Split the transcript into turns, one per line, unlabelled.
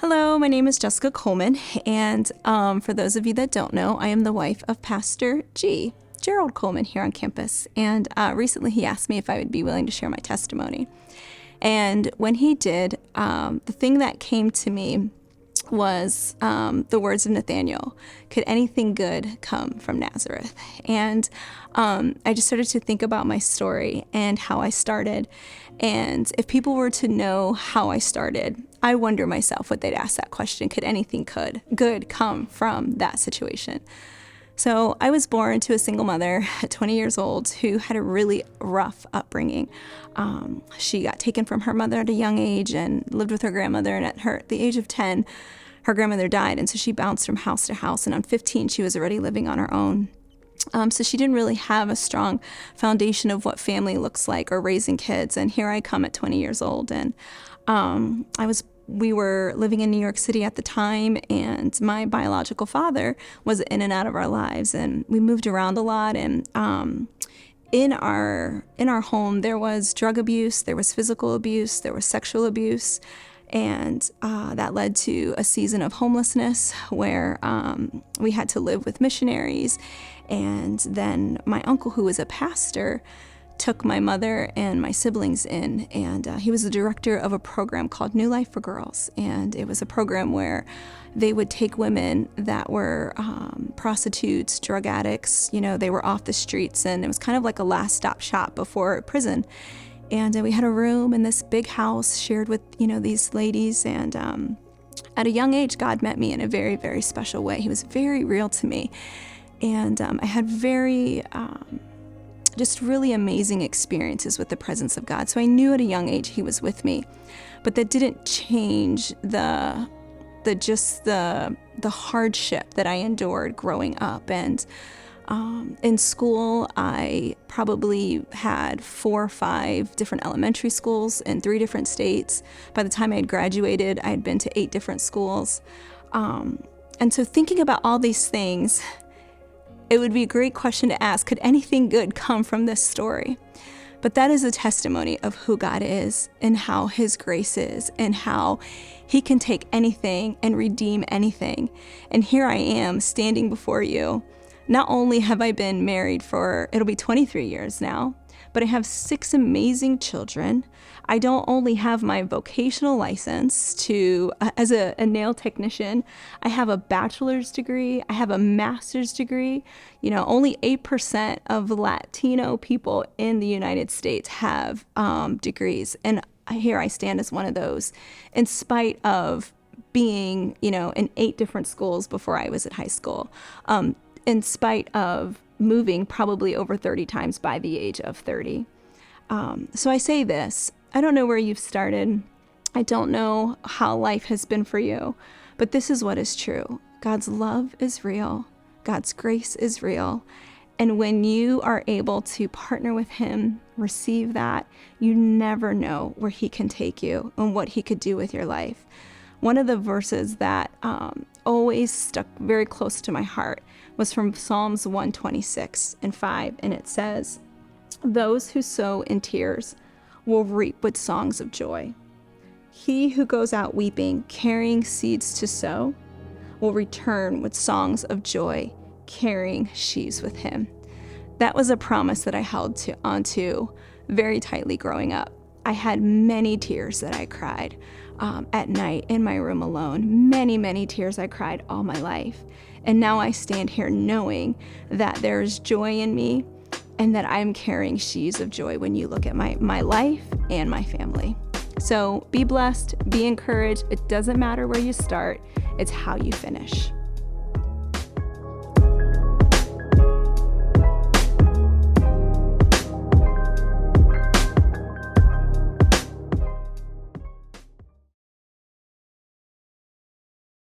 Hello, my name is Jessica Coleman, and for those of you that don't know, I am the wife of Pastor Gerald Coleman here on campus. And recently he asked me if I would be willing to share my testimony. And when he did, the thing that came to me was the words of Nathaniel: could anything good come from Nazareth? And I just started to think about my story and how I started. And if people were to know how I started, I wonder myself what they'd ask that question: could anything good come from that situation? So I was born to a single mother at 20 years old who had a really rough upbringing. She got taken from her mother at a young age and lived with her grandmother. And at the age of 10, her grandmother died. And so she bounced from house to house. And on 15, she was already living on her own. So she didn't really have a strong foundation of what family looks like or raising kids. And here I come at 20 years old. And we were living in New York City at the time, and my biological father was in and out of our lives, and we moved around a lot. And in our home, there was drug abuse, there was physical abuse, there was sexual abuse, and that led to a season of homelessness where we had to live with missionaries. And then my uncle, who was a pastor, took my mother and my siblings in, and he was the director of a program called New Life for Girls. And it was a program where they would take women that were prostitutes, drug addicts, they were off the streets, and it was kind of like a last stop shop before prison. And we had a room in this big house shared with, these ladies. And at a young age, God met me in a very, very special way. He was very real to me. And I had just really amazing experiences with the presence of God. So I knew at a young age He was with me, but that didn't change the hardship that I endured growing up. And in school, I probably had 4 or 5 different elementary schools in 3 different states. By the time I had graduated, I had been to 8 different schools. And so thinking about all these things, it would be a great question to ask: could anything good come from this story? But that is a testimony of who God is and how His grace is and how He can take anything and redeem anything. And here I am standing before you. Not only have I been married for, it'll be 23 years now, but I have 6 amazing children. I don't only have my vocational license as a nail technician. I have a bachelor's degree. I have a master's degree. Only 8% of Latino people in the United States have degrees. And here I stand as one of those, in spite of being, in 8 different schools before I was at high school, in spite of moving probably over 30 times by the age of 30. So I say this: I don't know where you've started. I don't know how life has been for you, but this is what is true. God's love is real. God's grace is real. And when you are able to partner with Him, receive that, you never know where He can take you and what He could do with your life. One of the verses that always stuck very close to my heart was from Psalms 126:5, and it says, "Those who sow in tears will reap with songs of joy. He who goes out weeping, carrying seeds to sow, will return with songs of joy, carrying sheaves with him." That was a promise that I held onto very tightly growing up. I had many tears that I cried at night in my room alone. Many, many tears I cried all my life. And now I stand here knowing that there's joy in me and that I'm carrying sheaves of joy when you look at my life and my family. So be blessed, be encouraged. It doesn't matter where you start, it's how you finish.